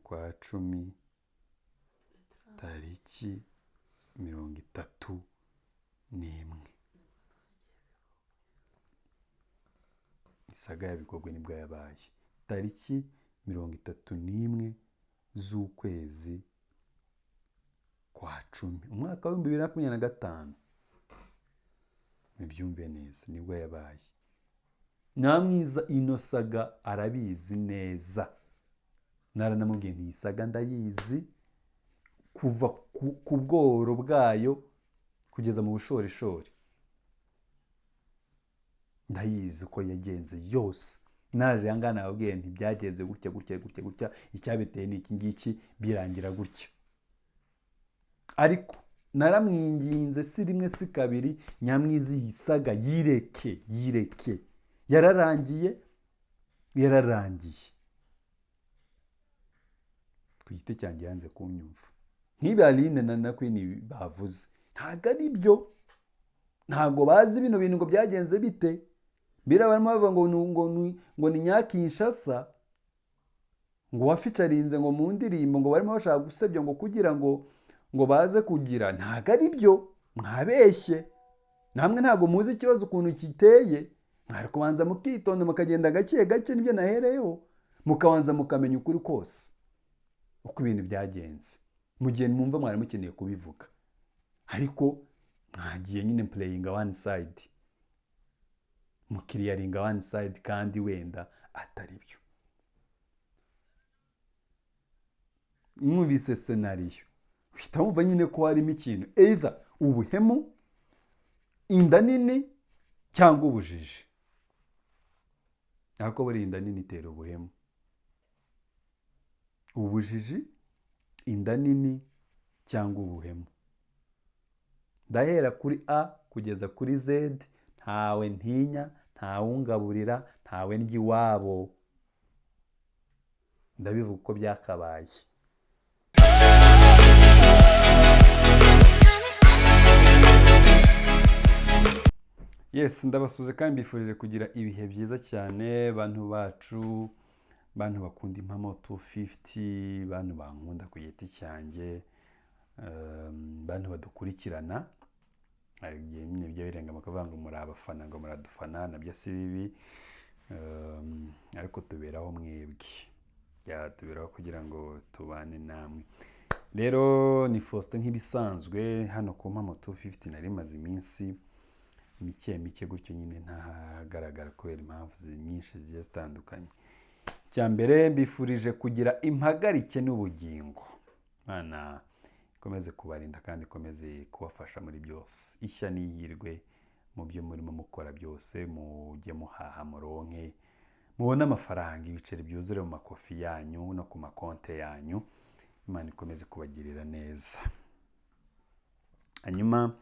kwa cumi tariki 31 isaga ya Bigogwe nibwo yabaye tariki 31 z'ukwezi kwa 10 umwaka wa 2025. Mubyumve neza nibwo yabaye. Namwiza ino saga arabizi neza, naranamubwiye nti saga ndayizi kuva ku bworo bwayo kugeza mu bushorishori, ndayizi ko yagenze yose. Naje yangana nababwiye nti byagenze gutya icyabiteye ni iki ngiki birangira gutya. Ariko naramwinginze si rimwe si kabiri, Nyamwiza iyi saga yireke yararangiye ku giti cyanjye yanze kunyumva. Nk'ibi Aline na Queen bavuze ntago ari byo, ntago bazi bino bintu ngo byagenze bite. Bira barimo bavuga ngo ni Nyakinshasa ngo waficarinze ngo mu ndirimbo ngo barimo bashaka gusebya ngo kugira ngo baze kugira. Ntago ari byo, mwabeshye. Namwe ntago muzi ikibazo ukuntu kiteye. Mwari kubanza mukitonda mukagenda gake nibyo nahereyeho, mukabanza mukamenya ukuri kose uko ibintu byagenze. Mu gihe mwumva mwari mukeneye kubivuga, ariko mwagiye nyine playing one side, mukiriyaringa one side kandi wenda atari byo. Mwumvise scenario uhita wumva nyine ko harimo ikintu, either ubuhemu, inda nini cyangwa ubujiji. Ariko buri inda nini itera ubuhemu, ubujiji, inda nini cyangwa ubuhemu. Ndahera kuri A kugeza kuri Z, ntawe ntinya, ntawungaburira, ntawe ndya iwabo. Ndabivuga uko byakabaye. Yes, ndabasuze kandi mbifurije kugira ibihe byiza cyane bantu bacu, bantu bakunda Impamo 250, bantu bankunda ku giti cyanjye, bantu badukurikirana. Hari igihe nyine bijya birenga bakavuga ngo muri abafana ngo muradufana, nabyo si bibi, ariko tuberaho mwebwe, tuberaho kugira ngo tubane namwe. Rero ni Faustin nk'ibisanzwe hano ku Impamo 250. Nari maze iminsi mike gutyo nyine ntahagaragara kubera impamvu nyinshi zigiye zitandukanye. Cyambere mbifurije kugira impagarike n'ubugingo. Mana ikomeze kubarinda kandi ikomeze kubafasha muri byose. Ishya n'ihirwe mu byo murimo mukora byose, mujye muhaha muronke, mubone amafaranga, ibiceri byuzure mu makofi yanyu no ku makonte yanyu. Imana ikomeze kubagirira neza. Hanyuma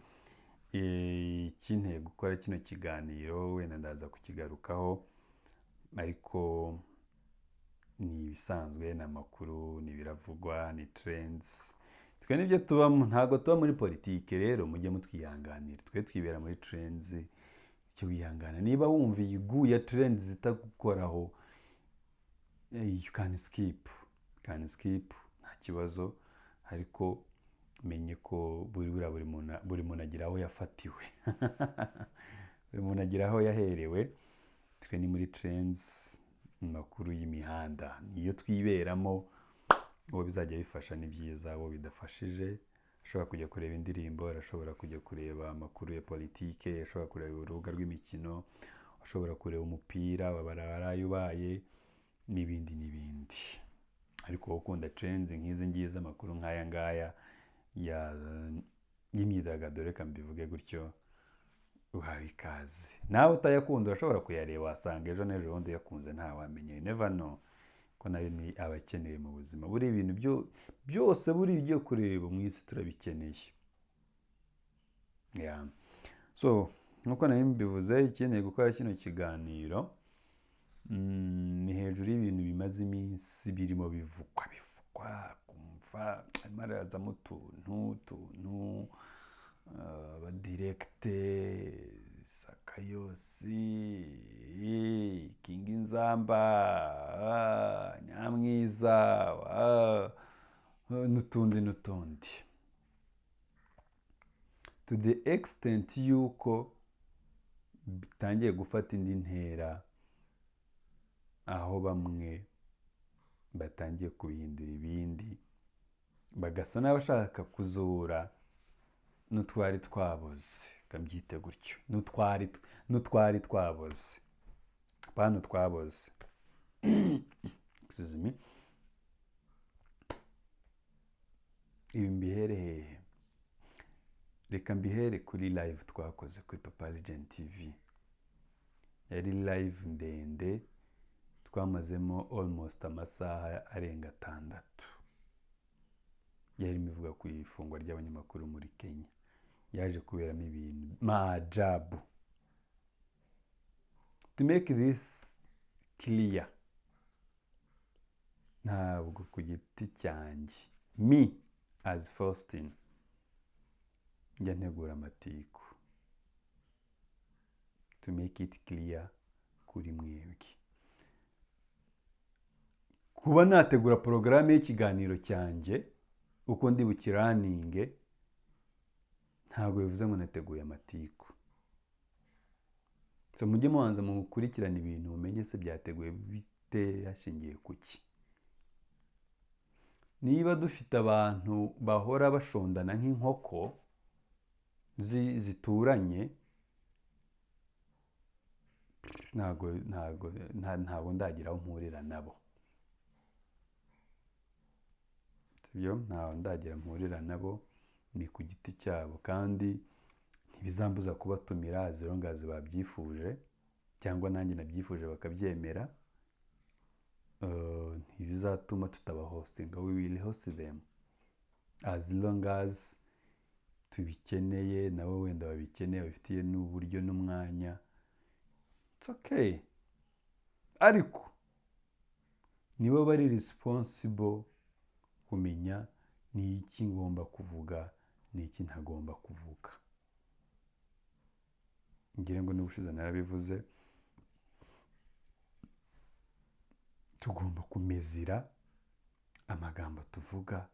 ikinteye gukora kino kiganiro wenda ndaza kukigarukaho, ariko ni ibisanzwe, ni amakuru, ni biravugwa, ni trends. Twe nibyo tubamo, ntago tuba muri politike. Rero mujye mutwihanganira, twe twibera muri trends. Icyo wihangana, niba wumva iguye trends zitagukoraho, you can skip nta kibazo. Ariko menye ko buri muntu agira aho yafatiwe. Buri muntu agira aho yaherewe. Twe ni muri trends, makuru y'imihanda niyo twiberamo. Uwo bizajya bifasha ni byiza, uwo bidafashije ashobora kujya kureba indirimbo, arashobora kujya kureba amakuru ya politike, ashobora kureba urubuga rw'imikino, ashobora kureba umupira wabaraye ubaye n'ibindi. Ariko ukunda trends nk'izi ngizi, amakuru nk'aya ngaya y'imyidagaduro, reka mbivuge gutyo, uhawe ikaze. Nawe utayakunda urashobora kuyareba, wasanga ejo n'ejo bundi yakunze, ntawamenya. You never know ko nayo ni abakeneye mu buzima. Buri ibintu byose buri ugiye kureba mu isi turabikeneye. So nkuko nari mbivuze, ikeneye gukora kino kiganiro ni hejuru y'ibintu bimaze iminsi birimo bivugwa kumva amarazamo utuntu abadirekite Sakayosi, King Nzamba, Nyamwiza, n'utundi to the extent yuko bitangiye gufata indi ntera, aho bamwe batangiye kubihindura ibindi, bagasa n'abashaka kuzura n'utwari twaboze, kabyite gutyo, n'utwari twaboze, apana twaboze. Excuse me. Ibi mbihere hehe? Reka mbihere kuri live twakoze kuri Papa Legend TV. Yari live ndende, twamazemo almost amasaha arenga 6. Yari mivuga ku ifungwa ry'abanyamakuru muri Kenya. Yaje kuberamo ibintu maajabu. To make this clear, ntabwo ku giti cyanjye, me as Faustin, njya ntegura amatiku. To make it clear kuri mwebwe, kuba nategura porogaramu y'ikiganiro cyanjye uko ndi bukiraninge, ntabwo bivuze ngo nateguye amatiku. So mujye mubanza mukurikirana ibintu mumenye se byateguye bite, hashingiye kuki. Niba dufite abantu bahora bashondana nk'inkoko zituranye, ntabwo ndagira aho mpurira nabo. Sibyo, ntabwo ndagira mpurira nabo, ni ku giti cyabo, kandi ntibizambuza kubatumira as long as babyifuje, cyangwa nanjye nabyifuje bakabyemera. Ntibizatuma tutabahostinga, we will host them as long as tubikeneye, nabo wenda babikeneye, babifitiye n'uburyo n'umwanya. It's okay. Ariko nibo bari responsible kumenya ni iki ngomba kuvuga, ni iki ntagomba kuvuga. Ngira ngo n'ubushize narabivuze, tugomba kumezira amagambo tuvuga,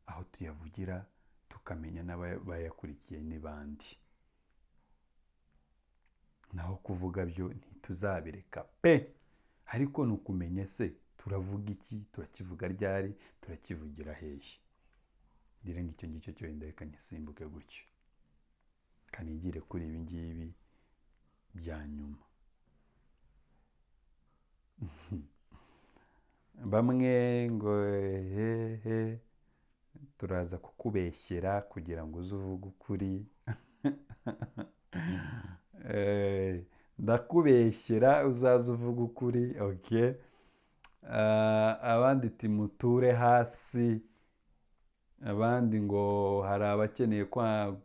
aho tuyavugira, tukamenya n'abayakurikiye n'ibandi. Naho kuvuga byo ntituzabireka pe, ariko nukumenya se turavuga iki, turakivuga ryari, turakivugira hehe. Ngira ngo icyo ngicyo cyo wenda reka ngisimbuke gutyo, kanigire kuri ibi ngibi bya nyuma. Bamwe ngo hehe turaza kukubeshyera kugira ngo uze uvuge ukuri. Ndakubeshyera uzaze uvuge ukuri, okay. Abandi timuture hasi, abandi ngo hari abakeneye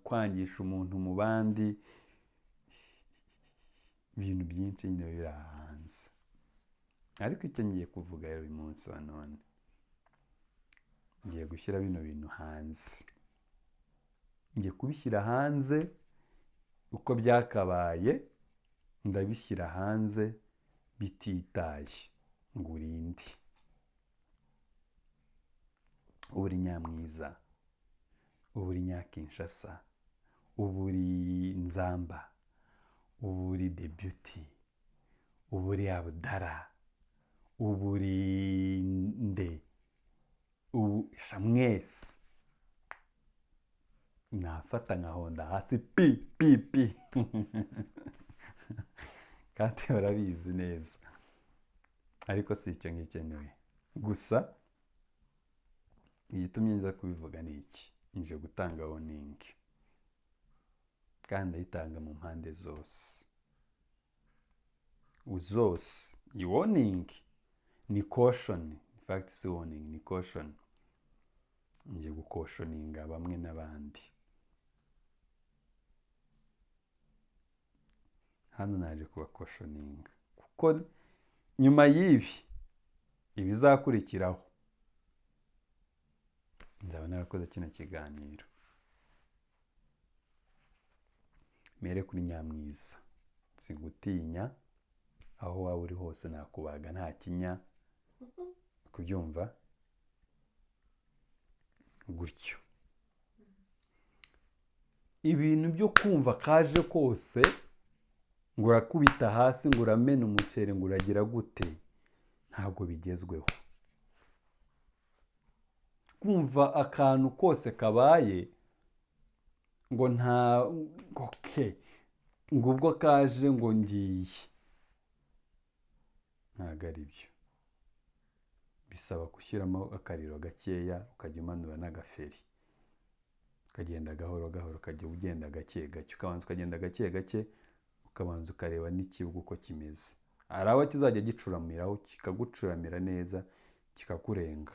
kwangisha umuntu mu bandi, ibintu byinshi nyine birahanze. Ariko icyo ngiye kuvuga uyu munsi wa none, ngiye gushyira bino bintu hanze, ngiye kubishyira hanze uko byakabaye, ndabishyira hanze bititaye ngo urindi. Uburi Nyamwiza, uburi Nyakinshasa, uburi Nzamba, uburi The Beauty, uburi Abdara, uburi nde, mwese nafata nkahonda hasi pi kandi barabizi neza. Ariko si icyo ngikenewe gusa, igitumye nza kubivuga ni iki, nje gutanga warning, kandi ayitanga mu mpande zose. Iyi warning ni caution, in fact si warning, ni caution. Nje gukoshoninga bamwe n'abandi. Hano naje kubakoshoninga kuko nyuma y'ibi ibizakurikiraho nzaba narakoze kino kiganiro. mere kuri Nyamwiza, singutinya, aho waba uri hose nakubaga nta kinya, kubyumva gutyo. Ibintu byo kumva kaje kose ngo urakubita hasi, ngo uramena umuceri, ngo uragira gute, ntabwo bigezweho. Kumva akantu kose kabaye ngo nta ngo ubwo kaje ngo ngiye, ntabwo ari byo. Bisaba gushyiramo akariro gakeya, ukajya umanura n'agaferi, ukagenda gahoro gahoro, ukajya ugenda gake gake, ukabanza ukagenda gake gake, ukabanza ukareba n'ikibuga uko kimeze. Hari aho kizajya gicuramiraho, kikagucuramira neza, kikakurenga.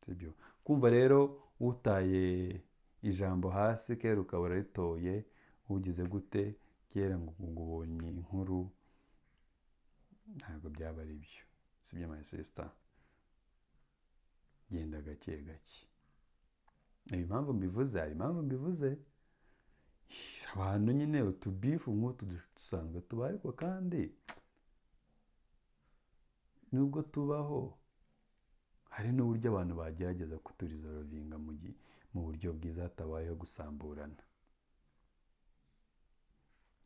Sibyo. Kumva rero utaye ijambo hasi kera ukaba uraritoye, ugize gute kera ngo ubonye inkuru, ntabwo byaba ari byo. Sibyo my sister, genda gake gake. Hari impamvu mbivuze, abantu nyine utubifu nk'utu dusanzwe tuba, ariko kandi nubwo tubaho hari n'uburyo abantu bagerageza kuturizovinga mu buryo bwiza, hatabayeho gusamburana.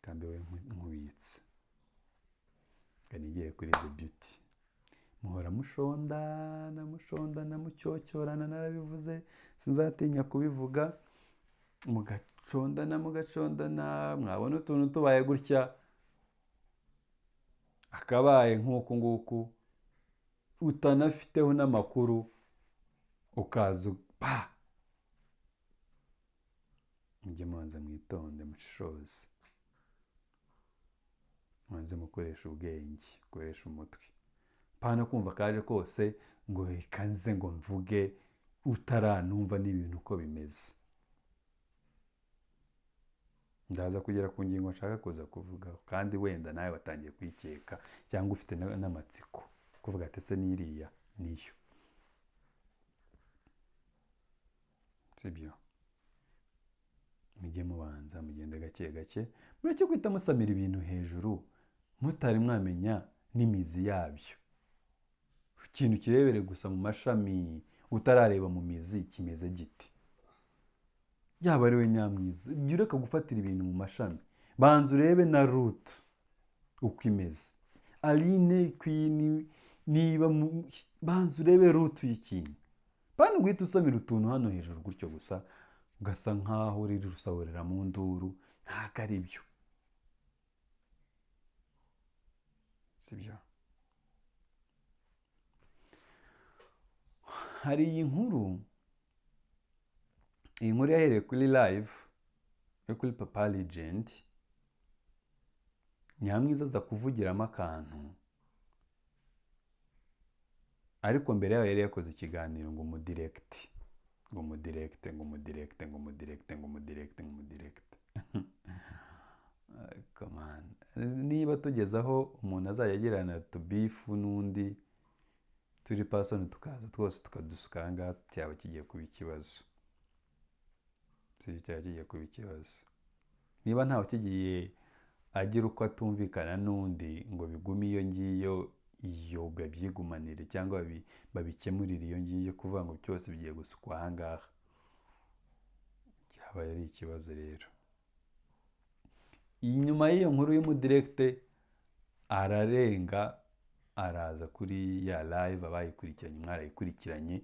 Kandi we nkubitse kanigire kuri The Beauty, muhora mushondana mucyocyorana, narabivuze sinzatinya kubivuga, mugacondana, mwabona utuntu tubaye gutya, akabaye nk'uku nguku, utanafiteho n'amakuru, ukaza mujye mubanza mwitonde, mushishoze, mubanze mukoresha ubwenge, mukoresha umutwe. Pana kumva kaje kose ngo ikanze ngo mvuge utaranumva n'ibintu uko bimeze. Ndaza kugera ku ngingo nshaka kuza kuvuga, kandi wenda nawe watangiye kwikeka cyangwa ufite n'amatsiko kuvuga ati ese n'iriya niyo. Sibyo. Mujye mubanza mugende gake gake, mureke kwita musamira ibintu hejuru mutari mwamenya n'imizi yabyo. Ikintu kirebere gusa mu mashami, utarareba mu mizi kimeze giti. Yaba ari we Nyamwiza, jya ureka gufatira ibintu mu mashami, banza urebe na root uko imeze. Aline Queen, niba banza urebe root y'ikintu, bana guhita usamira utuntu hano hejuru gutyo gusa, ugasa nkaho uri rusahurira mu nduru, ntabwo ari byo. Sibyo. Hari iyi nkuru yahereye kuri live yo kuri Papa Legend, Nyamwiza aza kuvugiramo akantu, ariko mbere yaho yari yakoze ikiganiro ngo umudirekite, come on. Niba tugeze aho umuntu azajya agirana tubifu n'undi turi person, tukaza twose tukadusuka aha ngaha, cyaba kigiye kuba ikibazo. Niba ntawe kigiye agira uko atumvikana n'undi ngo bigume iyo ngiyo, iyo babyigumanire cyangwa babikemurire iyo ngiyo, kuvuga ngo cyose bigiye gusukwa aha ngaha, cyaba ari ikibazo rero. Inyuma y'iyo nkuru y'umudirekite ararenga, araza kuri ya live, abayikurikiranye mwarayikurikiranye,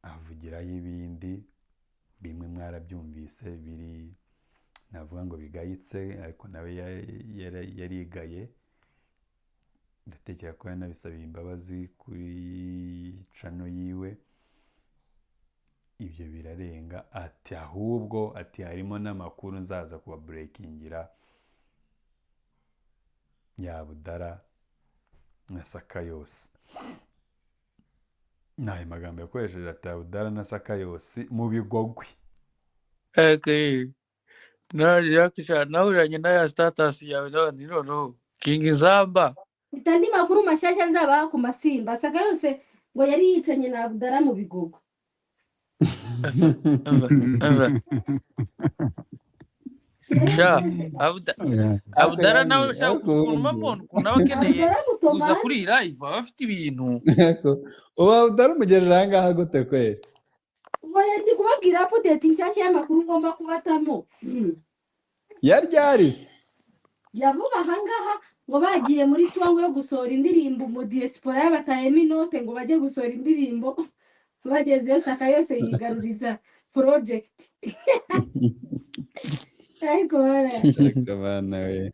avugiraho ibindi bimwe mwarabyumvise, biri navuga ngo bigayitse, ariko nawe yarigaye. Ndatekereza ko yanabisabiye imbabazi kuri channel yiwe. Ibyo birarenga, ati ahubwo ati harimo n'amakuru nzaza kuba breakingira ya Budara na Sakayose. Naye magambo yakoresheje ati Budara na Sakayose mu Bigogwe. Nawe na ya status yawe noneho King Zamba Itandi makuru mashyashya nzaba ku Masimba. Sakayose ngo yari yicanye na Budara mu Bigogwe. umva umva sha Abudara nawe ushaka uzi ukuntu mpamubona ukuntu aba akeneye kuza kuri iyi live aba afite ibintu uba utaramugejeje aha ngaha gute kweri ndi kubabwira apudeti nshyashya y'amakuru ugomba kubatamo yaryarise yavuga aha ngaha ngo bagiye muri tuwango yo gusohora indirimbo mu diaspora y'abatayemo inote ngo bajye gusohora indirimbo bagezeyo saka yose yigaruriza project ariko abana we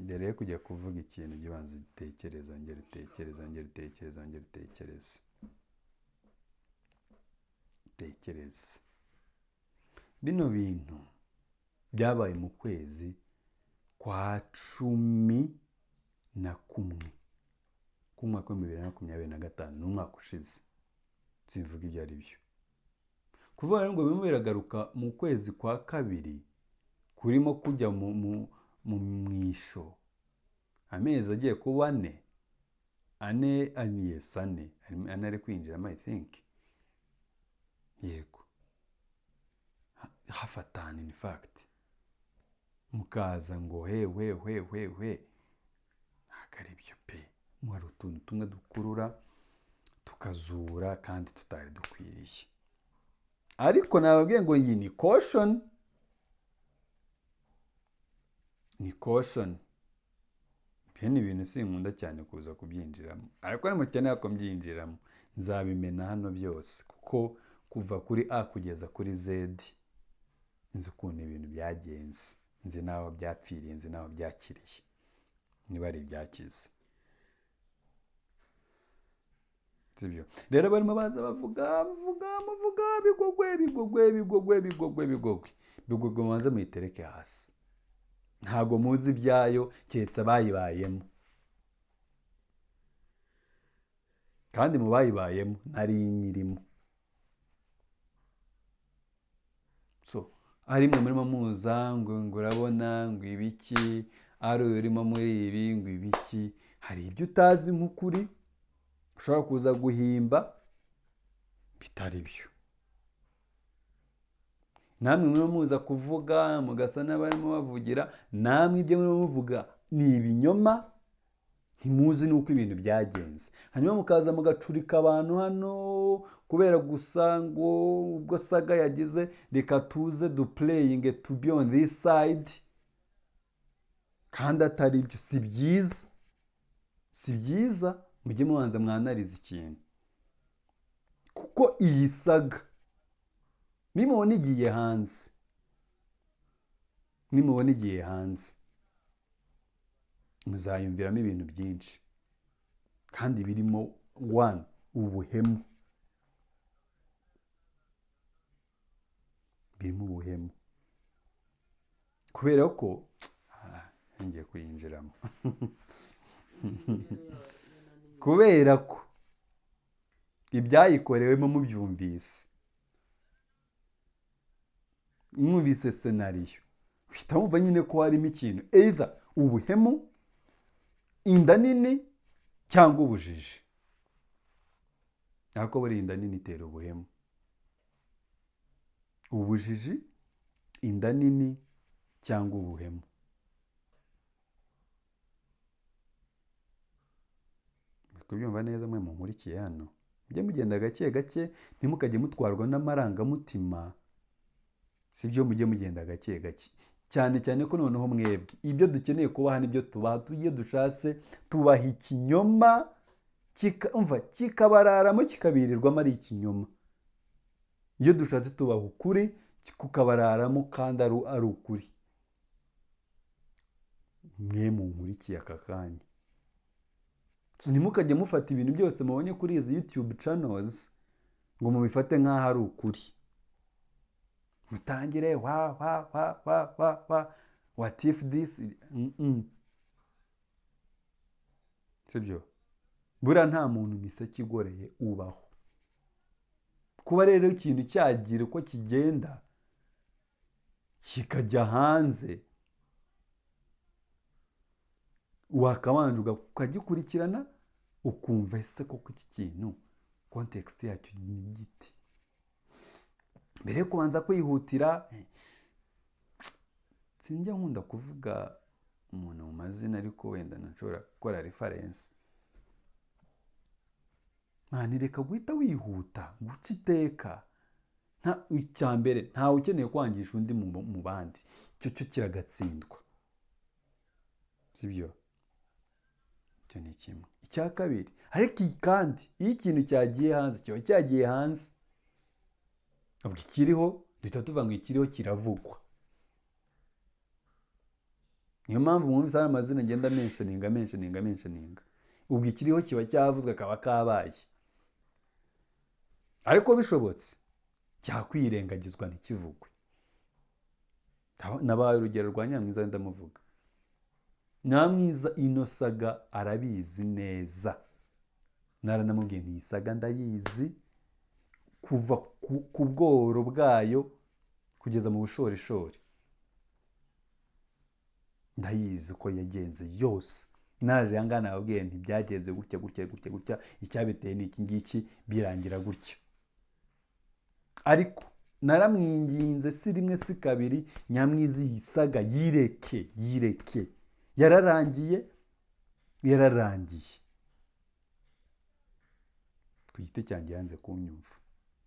mbere yo kujya kuvuga ikintu ujye ubanza utekereza ngera utekereza ngera utekereza ngera utekereza utekereza bino bintu byabaye mu kwezi kwa 11 k'umwaka wa 2025 n'umwaka ushize simvuga ibyo ari byo kuvuga ngo bimwe biragaruka mu kwezi kwa kabiri kurimo kujya mu mwisho amezi agiye kuba ane ari kwinjiramo I think yego hafatana in fact mukaza ngo hewe ntabwo ari byo pe hari utuntu tumwe dukurura tukazura kandi tutari dukwiriye ariko nababwiye ngo iyi ni caution bene ibintu sinkunda cyane kuza kubyinjiramo ariko nimukeneye ko mbyinjiramo nzabimena hano byose kuko kuva kuri A kugeza kuri Z nzi ukuntu ibintu byagenze nzi n'aho byapfiriye nzi n'aho byakiriye niba ari ibyakize sibyo rero barimo baza bavuga bigogwe mubanze muyitereke hasi ntago muzi ibyayo keretse abayibayemo kandi mu bayibayemo nari nyirimo so ari mwe murimo muza ngo urabona ngo ibiki ari urimo muri ibi ngo ibiki hari ibyo utazi nk'ukuri ushobora kuza guhimba bitari byo namwe murimo muza kuvuga mugasa n'abarimo bavugira namwe ibyo murimo muvuga ni ibinyoma ntimuzi n'uko ibintu byagenze hanyuma mukaza mugacurika abantu hano kubera gusa ngo ubwo saga yagize reka tuze duplaying to be on this side kandi atari byo si byiza mujye mubanza mwanariza ikintu kuko iyi saga nimubona igiye hanze muzayumviramo ibintu byinshi kandi birimo ubuhemu kubera ko ngiye kuyinjiramo kubera ko ibyayikorewemo mwumvise senariyo uhita wumva nyine ko harimo ikintu either ubuhemu inda nini cyangwa ubujiji ariko buri inda nini itera ubuhemu ubujiji inda nini cyangwa ubuhemu kubyumva neza mwe munkurikiye hano mujye mugenda gake gake ntimukajye mutwarwa n'amarangamutima sibyo mujye mugenda gake gake cyane cyane ko noneho mwebwe ibyo dukeneye kubaha nibyo tubaha tugiye dushatse tubaha ikinyoma kikabararamo kikabirirwamo ari ikinyoma iyo dushatse tubaha ukuri kukabararamo kandi ari ukuri mwe munkurikiye aka kanya ntimukajye mufata ibintu byose mubonye kuri izi YouTube channels ngo mubifate nk'aho ari ukuri mutangire what if this sibyo buriya nta muntu imiseke igoreye ubaho kuba rero ikintu cyagira uko kigenda kikajya hanze wakabanje ukagikurikirana ukumva ese koko iki kintu context yacyo ni igiti. Mbere yo kubanza kwihutira, sinjya nkunda kuvuga umuntu mu mazina ariko wenda nashobora gukora reference. Reka guhita wihuta guca iteka. Icya mbere ntawe ukeneye kwangisha undi mu bandi, icyo cyo kiragatsindwa, sibyo? Icyo ni kimwe. Icya kabiri, ariko kandi iyo ikintu cyagiye hanze kiba cyagiye hanze, ubwo ikiriho duhita tuvuga ngo ikiriho kiravugwa. Niyo mpamvu mwumvise hari amazina ngenda mentioninga, ubwo ikiriho kiba cyavuzwe kaba kabaye. Ariko bishobotse cyakwirengagizwa ntikivugwe. Nabaye urugero rwa Nyamwiza ndamuvuga. Nyamwiza ino saga arabizi neza, naranamubwiye nti iyi saga ndayizi kuva ku bworo bwayo kugeza mu bushorishori, ndayizi uko yagenze yose. Naje aha ngaha nababwiye nti byagenze gutya, icyabiteye ni iki ngiki, birangira gutya. Ariko naramwinginze si rimwe si kabiri, Nyamwiza iyi saga yireke. Yararangiye. Ku giti cyanjye yanze kunyumva,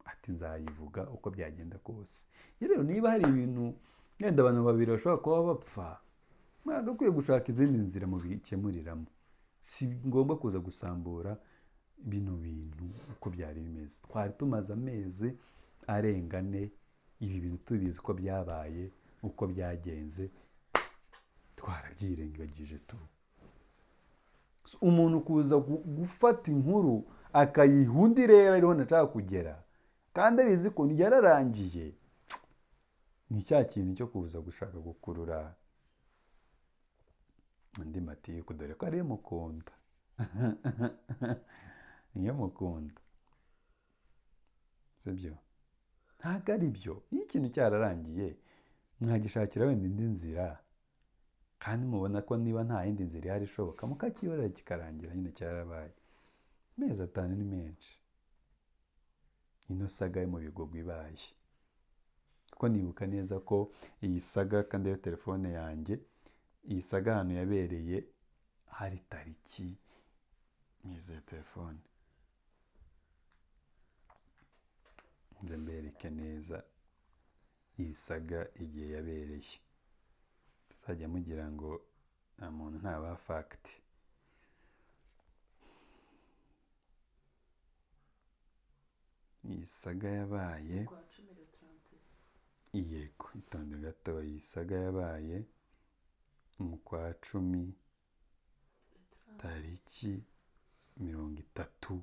ati nzayivuga uko byagenda kose. Rero niba hari ibintu wenda abantu babiri bashobora kuba bapfa, mwagakwiye gushaka izindi nzira mubikemuriramo. Si ngombwa kuza gusambura bino bintu uko byari bimeze. Twari tumaze amezi arenga 4 ibi bintu tubizi ko byabaye, uko byagenze, twarabyirengagije tu. Umuntu kuza gufata inkuru akayiha undi rero ariho nashaka kugera, kandi abizi ko yararangiye, ni cya kintu cyo kuza gushaka gukurura andi matiku, dore ko ariyo mukunda. Niyo mukunda, sibyo? Ntabwo ari byo. Iyo ikintu cyararangiye mwagishakira wenda indi nzira, kandi mubona ko niba nta yindi nzira ihari ishoboka mukakiyorera kikarangira, nyine cyarabaye. Amezi 5 ni menshi. Ino saga yo mu Bigogwe ibaye. Kuko nibuka neza ko iyi saga, kandi yo telefone yanjye, iyi saga ahantu yabereye hari tariki n'izo telefone. Nze mbereke neza iyi saga igihe yabereye, tuzajya mugira ngo nta muntu ntaba fact. Iyi saga yabaye, yego itonde gato, iyi saga yabaye mu kwa 10 tariki 31.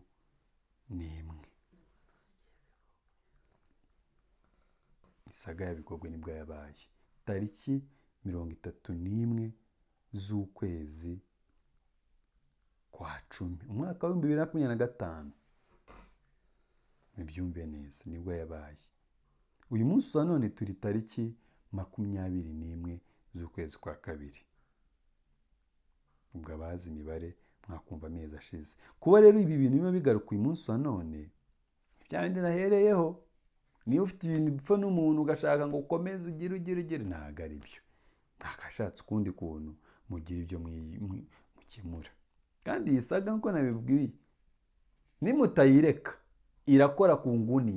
Isaga ya Bigogwe nibwo yabaye tariki 31 z'ukwezi kwa 10 umwaka wa 2025. Mubyumve neza, nibwo yabaye. Uyu munsi wa none turi tariki 21 z'ukwezi kwa 2. Ubwo abazi imibare mwakumva amezi ashize. Kuba rero ibi bintu biba bigaruka uyu munsi wa none, bya bindi nahereyeho. Niyo ufite ibintu bipfa n'umuntu ugashaka ngo ukomeze ugire, ntabwo ari byo. Ntakashatse ukundi kuntu mugira ibyo mukemura. Kandi iyi saga nkuko nabibwiye, nimutayireka irakora ku nguni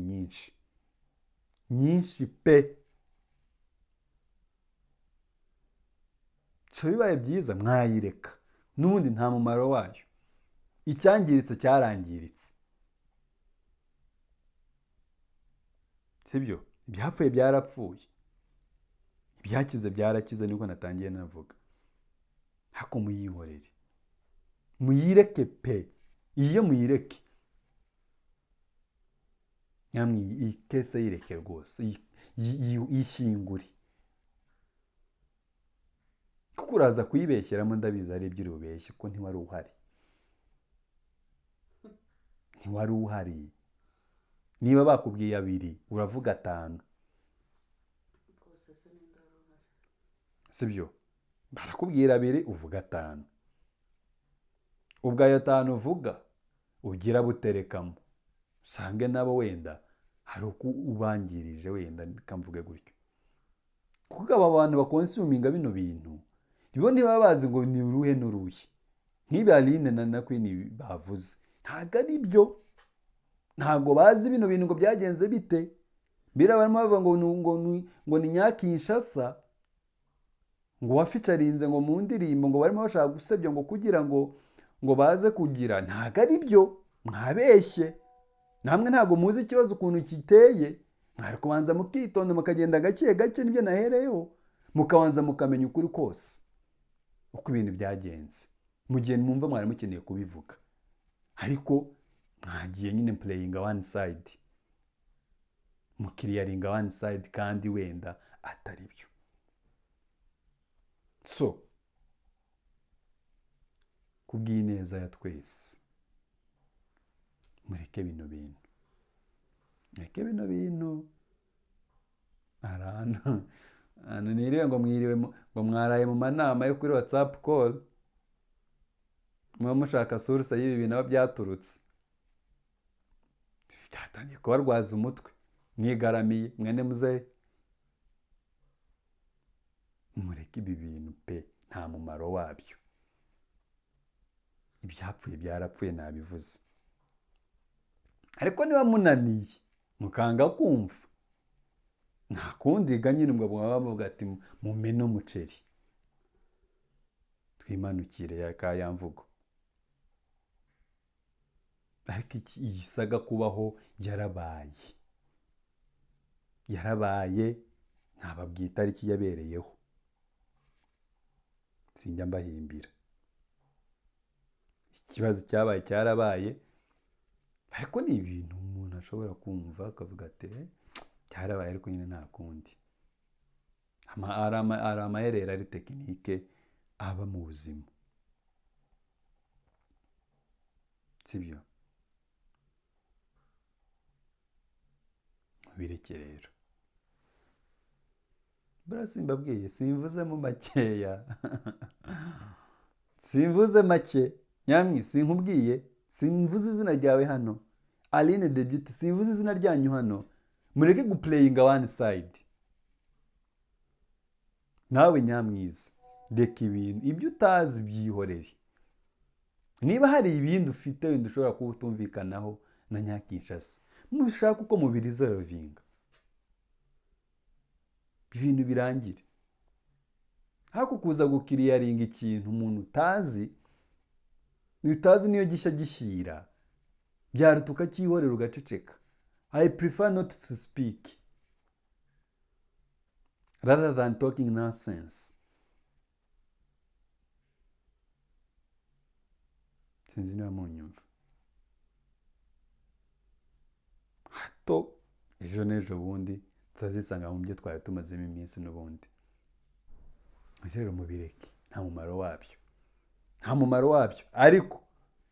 nyinshi pe. So bibaye byiza mwayireka, n'ubundi nta mumaro wayo. Icyangiritse cyarangiritse, sibyo? Ibyapfuye byarapfuye, ibyakize byarakize, niko natangiye navuga. Hako muyihorere, muyireke pe. Iyo muyireke, nyamwe ikese yireke rwose, yishyingure. Kuko uraza kuyibeshyeramo, ndabizi ari ibyo urubeshye ko ntiwari uhari. Niba bakubwiye 2 uravuga 5, sibyo? Barakubwira 2 uvuga 5. Ubwo ayo 5 uvuga ugira buterekamo, usange nabo wenda hari uko ubangirije wenda kamvuge gutyo, kuko aba bantu bakonsuminga bino bintu bo ntibaba bazi ngo ni uruhe n'uruhe, nk'ibi Aline na Queen bavuze ntabwo ari byo, ntabwo bazi bino bintu ngo byagenze bite. Mbere barimo bavuga ngo ni Nyakinshasa ngo waficarinze ngo mu ndirimbo ngo barimo bashaka gusebya ngo kugira ngo baze kugira, ntabwo ari byo, mwabeshye namwe, ntabwo muzi ikibazo ukuntu kiteye. Mwari kubanza mukitonda mukagenda gake gake, nibyo nahereyeho, mukabanza mukamenya ukuri kose uko ibintu byagenze mu gihe mwumva mwari mukeneye kubivuga, ariko mwagiye nyine playinga one side, mukiriyaringa one side kandi wenda atari byo. So kubw'ineza ya twese mureke bino bintu, mureke bino bintu. Arana niriwe ngo mwiriwe ngo mwaraye mu manama yo kuri WhatsApp call, muba mushaka source y'ibi bintu aho byaturutse, byatangiye kubarwaza umutwe, mwigaramiye mwene muzehe. Mureke ibi bintu pe, nta mumaro wabyo. Ibyapfuye byarapfuye nabivuze, ariko niba munaniye mukanga kumva, nta kundi ga nyine ngo bavuga ati mumene umuceri twimanukire ya mvugo. Ariko iyi saga kubaho yarabaye, ntababwiye itariki yabereyeho, sinjya mbahimbira. Ikibazo cyabaye cyarabaye, ariko ni ibintu umuntu ashobora kumva akavuga ati cyarabaye, ariko nyine nta kundi. Ari amaherere, ari tekinike aba mu buzima, sibyo? Bireke rero, bura simbabwiye, simvuzemo makeya simvuze make nyamwi, sinkubwiye, simvuze izina ryawe hano Aline the Beauty, simvuze izina ryanyu hano. Mureke guplayinga one side. Nawe nyamwiza, reka ibintu ibyo utazi byihorere. Niba hari ibindi ufite wenda ushobora kuba utumvikanaho na Nyakinshasa, mushaka uko mubirizovinga, ibintu birangire. Hako kuza gukiriyaringa ikintu umuntu utazi niyo gishya gishyira, byaruta ukacyihorera ugaceceka. I prefer not to speak rather than talking nonsense. Sinzi niba munyumva. Hato ejo n'ejo bundi tutazisanga mu byo twari tumazemo iminsi n'ubundi. Rero mubireke, nta mumaro wabyo, nta mumaro wabyo. Ariko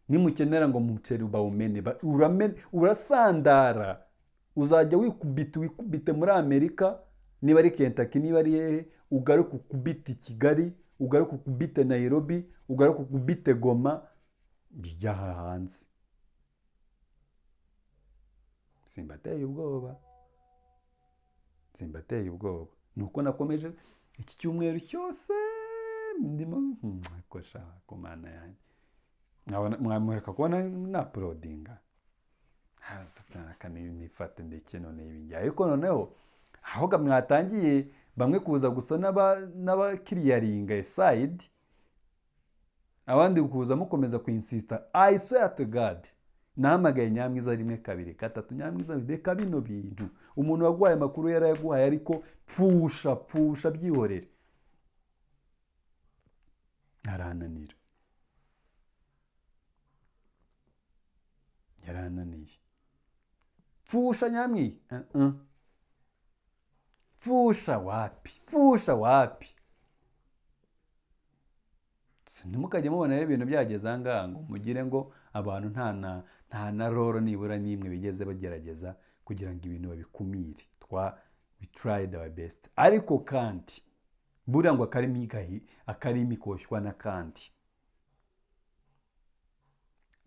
nimukenera ngo umuceri bawumene, urasandara, uzajya wikubite muri Amerika, niba ari Kentucky, niba ari hehe, ugaruka ukubite Kigali, ugaruka ukubite Nairobi, ugaruka ukubite Goma, bijya hanze. Simbateye ubwoba, nuko nakomeje iki cyumweru cyose ndimo kosha ku mana yanjye. Mwamureka kubona na uploadinga, satana kanifate ndetse none ibinjya. Ariko noneho aho mwatangiye bamwe kuza gusa n'abakiriyaringa side, abandi kuza mukomeza kuinsista. I swear to God, nahamagaye Nyamwiza rimwe kabiri gatatu, Nyamwiza reka bino bintu umuntu wagwaye amakuru yarayaguhaye, ariko pfusha byihorere. Yarananiye. Pfusha Nyamwi, pfusha wapi. Ntimukajye mubona ibintu byageze ahangaha ngo mugire ngo abantu nta na roro nibura n'imwe bigeze bagerageza kugira ngo ibintu babikumire. We tried our best, ariko kandi buriya ngo akarimi koshywa n'akandi.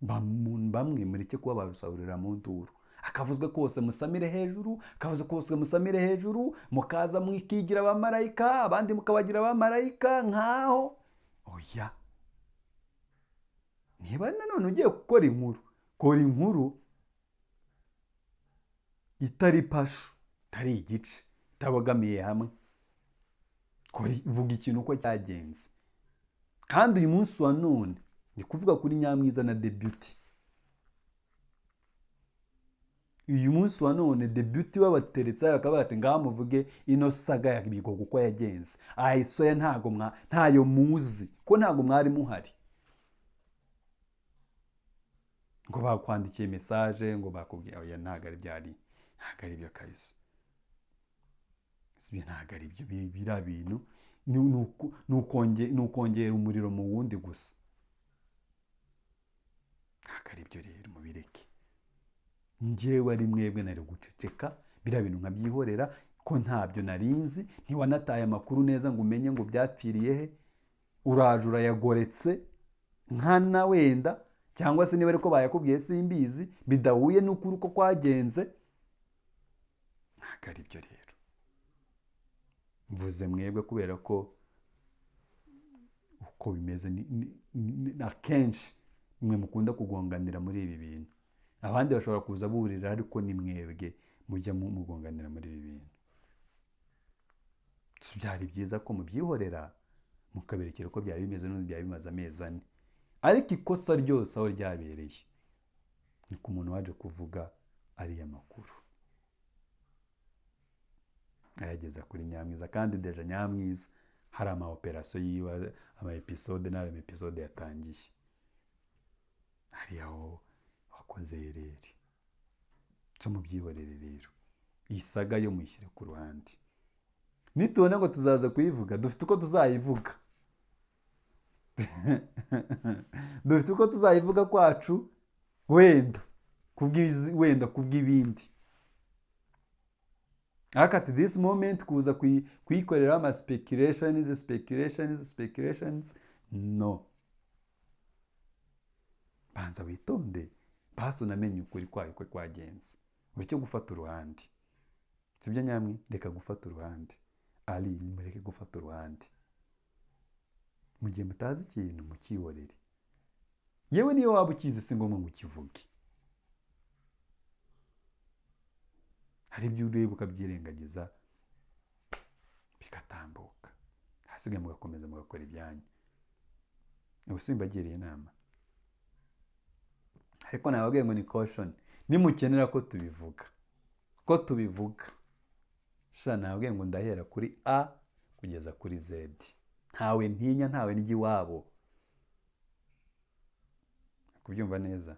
Bamwe mureke kuba barusahurira mu nduru, kavuzwe kose musamire hejuru, kavuzwe kose musamire hejuru, mukaza mwikigira abamarayika, abandi mukabagira abamarayika nkaho. Oya, niba nanone ugiye gukora inkuru, kora inkuru itari pasho, itari igice, itabogamiye hamwe. Vuga ikintu uko cyagenze. Kandi uyu munsi wa none ni kuvuga kuri Nyamwiza na Debuty. Uyu munsi wa none Debuty babateretse bakaba bati ngaha muvuge ino saga ya Bigogo uko yagenze. Ahisoya ntayo muzi ko ntago mwari muhari. Ngo bakwandikiye message ngo bakubwiye oya ntago ari byari, ntago ari byo kabisa. Sibyo, ntago ari byo bira bintu nukongera umuriro mu wundi gusa. Ntago ari byo rero, mubireke. Njyewe ari mwebwe nari guceceka bira bintu nkabyihorera ko ntabyo narinzi. Ntiwanataye amakuru neza ngo umenye ngo byapfiriye he, uraje urayagoretse nkana wenda, cyangwa se niba ariko bayakubwiye simbizi, bidahuye n'ukuri uko kwagenze. Ntago ari byo rero. Mvuze mwebwe kubera ko uko bimeze na kenshi mwe mukunda kugonganira muri ibi bintu. Abandi bashobora kuza burira ariko ni mwebwe mujya mugonganira muri ibi bintu. Byari byiza ko mubyihorera mukaberekera ko byari bimeze n'undi byari bimaze amezi 4. Ariko ikosa ryose aho ryabereye ni ku muntu waje kuvuga ariya makuru, ayageza kuri Nyamwiza. Kandi deja Nyamwiza hari ama operation yiwe, ama episode n'ama episode yatangiye. Hari aho wakoze ereri. Cyo mubyihorere rero. Iyi saga yo muyishyire ku ruhande. Nitubona ngo tuzaza kuyivuga, dufite uko tuzayivuga. Dufite uko tuzayivuga kwacu, wenda kubw'ibindi. Ariko at this moment kuza kuyikorera ama speculations, no. Banza witonde, basi unamenye ukuri kwayo ko kwagenze. Ureke gufata uruhande. Sibyo Nyamwi, reka gufata uruhande. Ali, nimureke gufata uruhande. Mugihe mutazi ikintu mukihorere. Yewe niyo waba ukizi si ngombwa ngo ukivuge. Hari ibyo ureba ukabyirengagiza bikatambuka, hasigaye mugakomeza mugakora ibyanyu. Ubusimbagiriye inama. Ariko nababwiye ngo ni caution, nimukenera ko tubivuga, sha nababwiye ngo ndahera kuri A kugeza kuri Z. Ntawe ntinya, ntawe ndya iwabo. Kubyumva neza?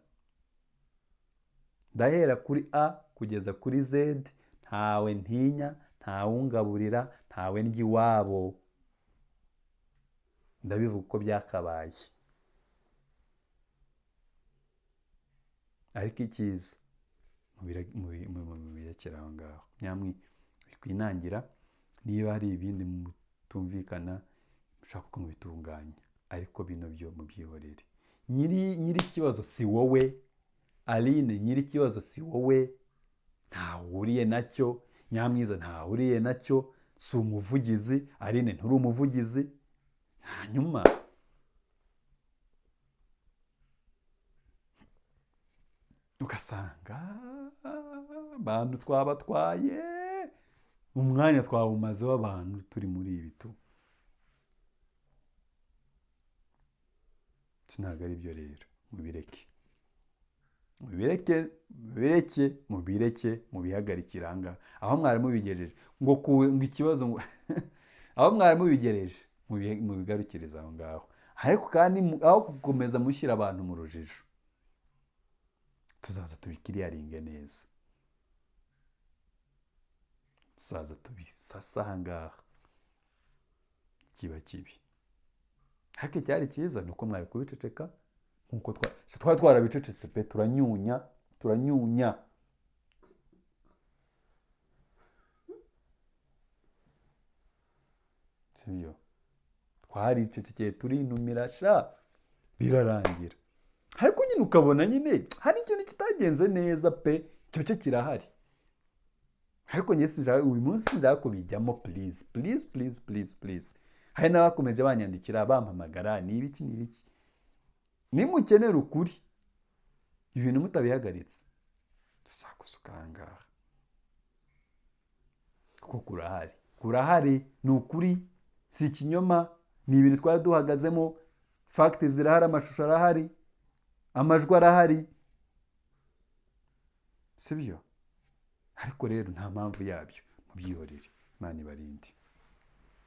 Ndahera kuri A kugeza kuri Z, ntawe ntinya, ntawe ungaburira, ntawe ndya iwabo. Ndabivuga uko byakabaye. Ariko icyiza mubirekera aho ngaho. Nyamwi bikwinangira, niba hari ibindi mutumvikana mushaka ko mubitunganya, ariko bino byo mubyihorere. Nyiri ikibazo si wowe Aline, nyiri ikibazo si wowe, ntahuriye nacyo. Nyamwiza ntahuriye nacyo, si umuvugizi. Aline nturi umuvugizi. Hanyuma ugasanga abantu twabatwaye umwanya, twawumaze w'abantu turi muri ibi tu. Ntabwo ari byo rero, mubireke. Mubihagarikira ahangaha. Aho mwari mubigejeje ngo ikibazo aho mwari mubigereje mubigarukiriza aho ngaho. Ariko kandi aho gukomeza mushyira abantu mu rujijo, tuzaza tubikiriyaringe neza. Tuzaza tubisasa aha ngaha kiba kibi. Ariko icyari cyiza ni uko mwari kubiceceka nk'uko twari twarabicecetse pe. Turanyunya. Sibyo? Twaricecekeye turinumira sha birarangira. Ariko nyine ukabona nyine hari ikintu kitagenze neza pe, icyo cyo kirahari, ariko njye sinshaka uyu munsi sinshaka kubijyamo please please please please please. Hari n'abakomeje banyandikira bampamagara ni ibiki ni ibiki, nimukenera ukuri ibintu mutabihagaritse tuzagusuka aha ngaha kuko kurahari ni ukuri si ikinyoma, ni ibintu twari duhagazemo, fagiti zirahari, amashusho arahari, amajwi arahari, sibyo? Ariko rero nta mpamvu yabyo, mubyihorere. Imana ibarinde.